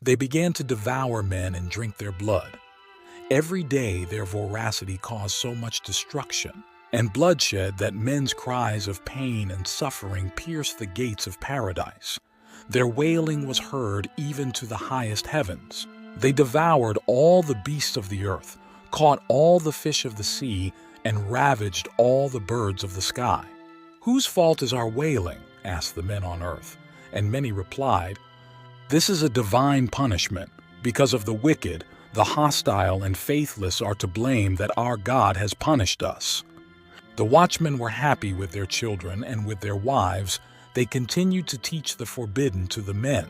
They began to devour men and drink their blood. Every day their voracity caused so much destruction and bloodshed that men's cries of pain and suffering pierced the gates of paradise. Their wailing was heard even to the highest heavens. They devoured all the beasts of the earth, caught all the fish of the sea, and ravaged all the birds of the sky. "Whose fault is our wailing?" asked the men on earth, and many replied, "This is a divine punishment. Because of the wicked, the hostile and faithless are to blame that our God has punished us." The watchmen were happy with their children and with their wives. They continued to teach the forbidden to the men.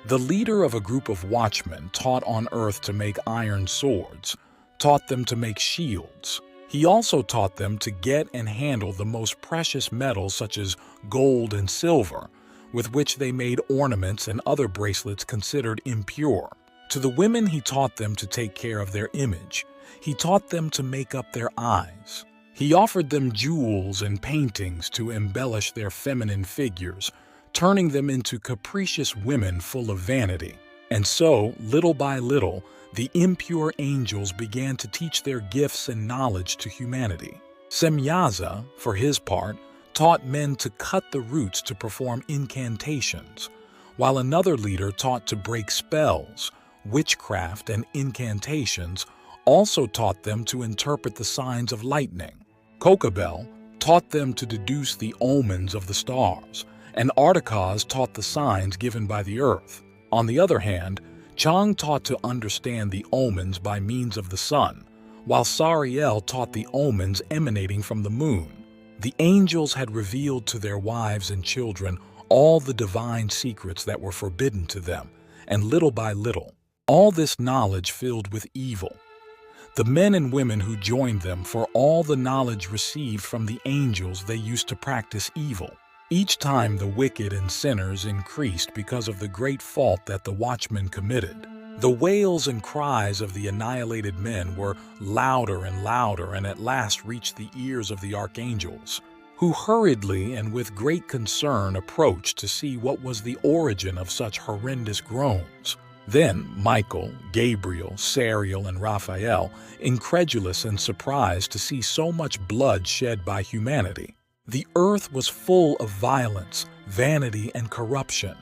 The leader of a group of watchmen taught on earth to make iron swords, taught them to make shields. He also taught them to get and handle the most precious metals such as gold and silver, with which they made ornaments and other bracelets considered impure. To the women he taught them to take care of their image. He taught them to make up their eyes. He offered them jewels and paintings to embellish their feminine figures, turning them into capricious women full of vanity. And so, little by little, the impure angels began to teach their gifts and knowledge to humanity. Semyaza, for his part, taught men to cut the roots to perform incantations, while another leader taught to break spells, witchcraft, and incantations, also taught them to interpret the signs of lightning. Kokabel taught them to deduce the omens of the stars, and Artakaz taught the signs given by the earth. On the other hand, Chang taught to understand the omens by means of the sun, while Sariel taught the omens emanating from the moon. The angels had revealed to their wives and children all the divine secrets that were forbidden to them, and little by little, all this knowledge filled with evil. The men and women who joined them, for all the knowledge received from the angels, they used to practice evil. Each time the wicked and sinners increased because of the great fault that the watchmen committed. The wails and cries of the annihilated men were louder and louder and at last reached the ears of the archangels, who hurriedly and with great concern approached to see what was the origin of such horrendous groans. Then Michael, Gabriel, Sariel, and Raphael, incredulous and surprised to see so much blood shed by humanity. The earth was full of violence, vanity, and corruption.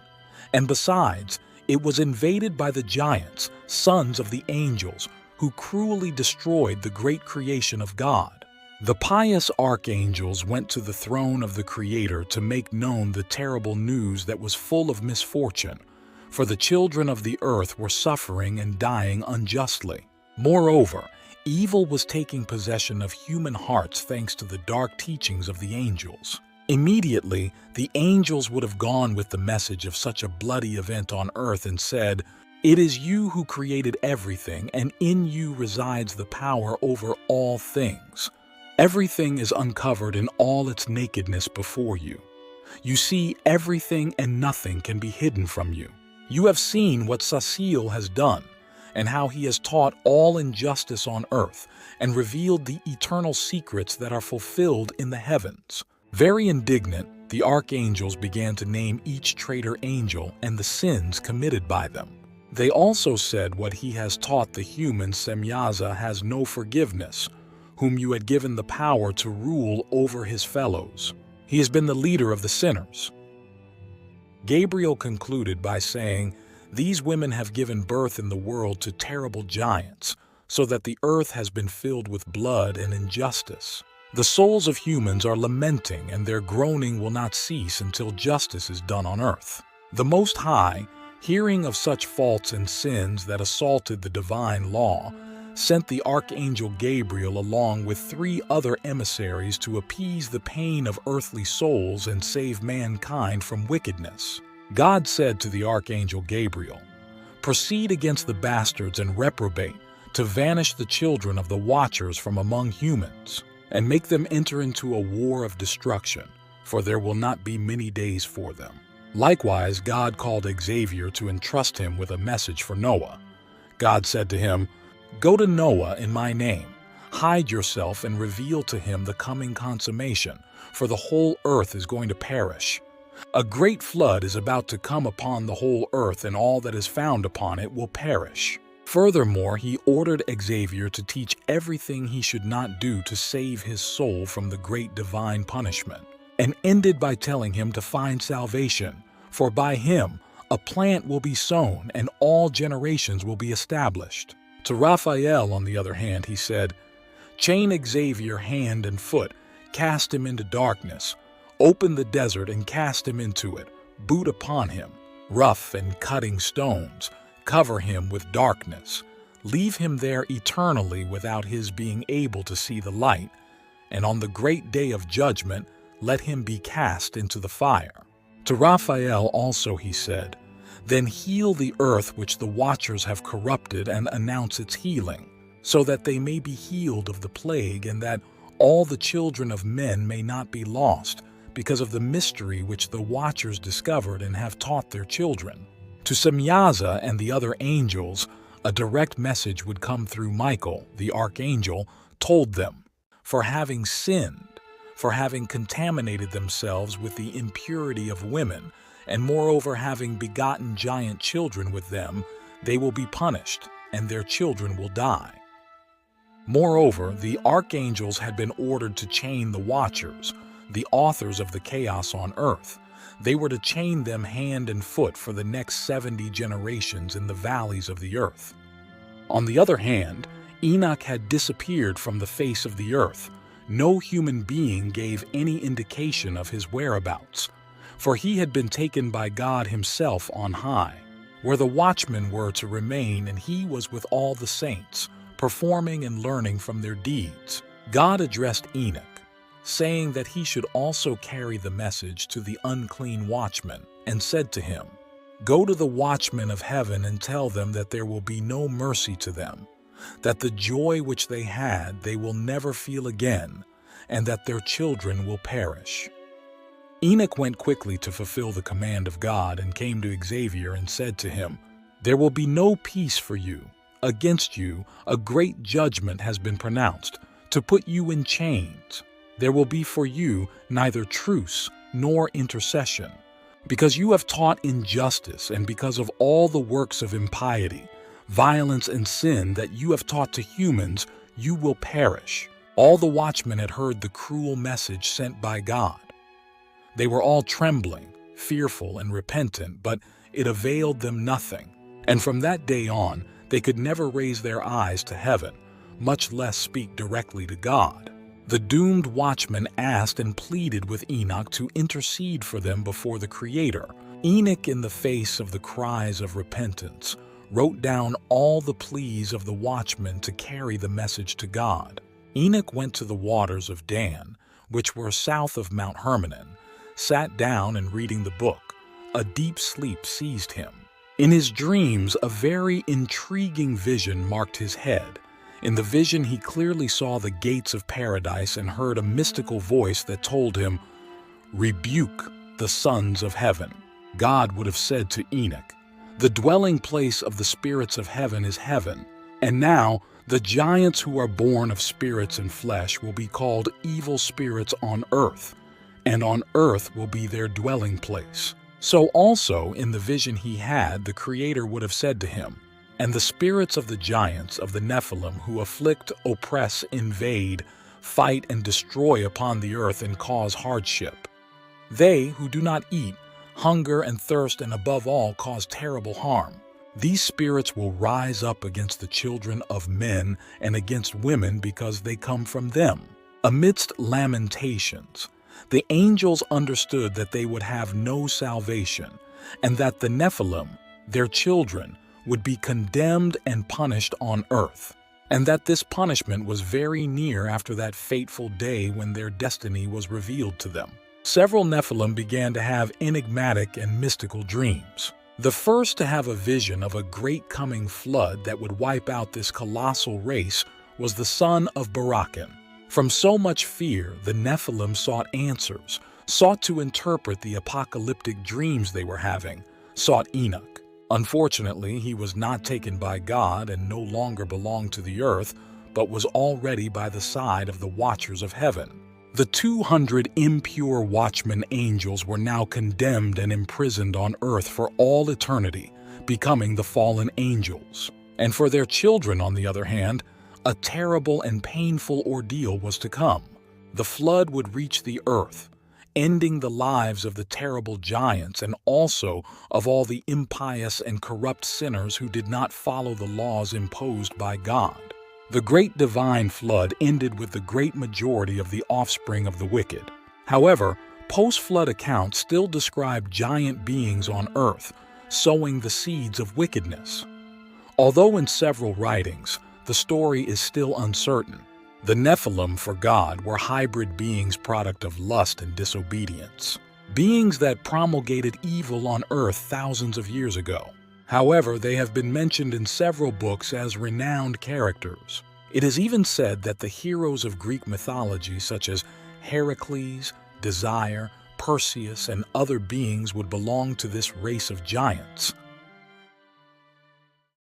And besides, it was invaded by the giants, sons of the angels, who cruelly destroyed the great creation of God. The pious archangels went to the throne of the Creator to make known the terrible news that was full of misfortune, for the children of the earth were suffering and dying unjustly. Moreover, evil was taking possession of human hearts thanks to the dark teachings of the angels. Immediately, the angels would have gone with the message of such a bloody event on earth and said, "It is you who created everything, and in you resides the power over all things. Everything is uncovered in all its nakedness before you. You see everything and nothing can be hidden from you. You have seen what Sasiel has done, and how he has taught all injustice on earth and revealed the eternal secrets that are fulfilled in the heavens." Very indignant, the archangels began to name each traitor angel and the sins committed by them. They also said, "What he has taught the human Semyaza has no forgiveness, whom you had given the power to rule over his fellows. He has been the leader of the sinners." Gabriel concluded by saying, "These women have given birth in the world to terrible giants, so that the earth has been filled with blood and injustice. The souls of humans are lamenting, and their groaning will not cease until justice is done on earth." The Most High, hearing of such faults and sins that assaulted the divine law, sent the archangel Gabriel along with 3 other emissaries to appease the pain of earthly souls and save mankind from wickedness. God said to the archangel Gabriel, "Proceed against the bastards and reprobate, to vanish the children of the watchers from among humans, and make them enter into a war of destruction, for there will not be many days for them." Likewise, God called Xavier to entrust him with a message for Noah. God said to him, "Go to Noah in my name, hide yourself and reveal to him the coming consummation, for the whole earth is going to perish. A great flood is about to come upon the whole earth, and all that is found upon it will perish. Furthermore, he ordered Xavier to teach everything he should not do to save his soul from the great divine punishment, and ended by telling him to find salvation, for by him a plant will be sown and all generations will be established. To Raphael, on the other hand, he said, "Chain Xavier hand and foot, cast him into darkness, open the desert and cast him into it, boot upon him, rough and cutting stones, cover him with darkness, leave him there eternally without his being able to see the light, and on the great day of judgment let him be cast into the fire." To Raphael also he said, "Then heal the earth which the watchers have corrupted, and announce its healing, so that they may be healed of the plague, and that all the children of men may not be lost, because of the mystery which the watchers discovered and have taught their children." To Semyaza and the other angels, a direct message would come through Michael, the archangel, told them, "For having sinned, for having contaminated themselves with the impurity of women, and moreover having begotten giant children with them, they will be punished, and their children will die." Moreover, the archangels had been ordered to chain the watchers, the authors of the chaos on earth. They were to chain them hand and foot for the next 70 generations in the valleys of the earth. On the other hand, Enoch had disappeared from the face of the earth. No human being gave any indication of his whereabouts, for he had been taken by God himself on high, where the watchmen were to remain, and he was with all the saints, performing and learning from their deeds. God addressed Enoch, saying that he should also carry the message to the unclean watchmen, and said to him, "Go to the watchmen of heaven and tell them that there will be no mercy to them, that the joy which they had they will never feel again, and that their children will perish." Enoch went quickly to fulfill the command of God and came to Xavier and said to him, "There will be no peace for you. Against you a great judgment has been pronounced, to put you in chains. There will be for you neither truce nor intercession, because you have taught injustice, and because of all the works of impiety, violence, and sin that you have taught to humans, you will perish." All the watchmen had heard the cruel message sent by God. They were all trembling, fearful, and repentant, but it availed them nothing. And from that day on, they could never raise their eyes to heaven, much less speak directly to God. The doomed watchmen asked and pleaded with Enoch to intercede for them before the Creator. Enoch, in the face of the cries of repentance, wrote down all the pleas of the watchmen to carry the message to God. Enoch went to the waters of Dan, which were south of Mount Hermon, sat down and reading the book. A deep sleep seized him. In his dreams, a very intriguing vision marked his head. In the vision, he clearly saw the gates of paradise and heard a mystical voice that told him, "Rebuke the sons of heaven." God would have said to Enoch, "The dwelling place of the spirits of heaven is heaven, and now the giants who are born of spirits and flesh will be called evil spirits on earth, and on earth will be their dwelling place." So also, in the vision he had, the Creator would have said to him, "And the spirits of the giants of the Nephilim who afflict, oppress, invade, fight, and destroy upon the earth and cause hardship. They who do not eat, hunger and thirst, and above all cause terrible harm. These spirits will rise up against the children of men and against women because they come from them." Amidst lamentations, the angels understood that they would have no salvation, and that the Nephilim, their children, would be condemned and punished on earth, and that this punishment was very near after that fateful day when their destiny was revealed to them. Several Nephilim began to have enigmatic and mystical dreams. The first to have a vision of a great coming flood that would wipe out this colossal race was the son of Barakan. From so much fear, the Nephilim sought answers, sought to interpret the apocalyptic dreams they were having, sought Enoch. Unfortunately, he was not taken by God and no longer belonged to the earth, but was already by the side of the watchers of heaven. The 200 impure watchmen angels were now condemned and imprisoned on earth for all eternity, becoming the fallen angels. And for their children, on the other hand, a terrible and painful ordeal was to come. The flood would reach the earth, ending the lives of the terrible giants and also of all the impious and corrupt sinners who did not follow the laws imposed by God. The great divine flood ended with the great majority of the offspring of the wicked. However, post-flood accounts still describe giant beings on earth, sowing the seeds of wickedness. Although in several writings, the story is still uncertain. The Nephilim for God were hybrid beings product of lust and disobedience, beings that promulgated evil on earth thousands of years ago. However, they have been mentioned in several books as renowned characters. It is even said that the heroes of Greek mythology such as Heracles, Desire, Perseus, and other beings would belong to this race of giants.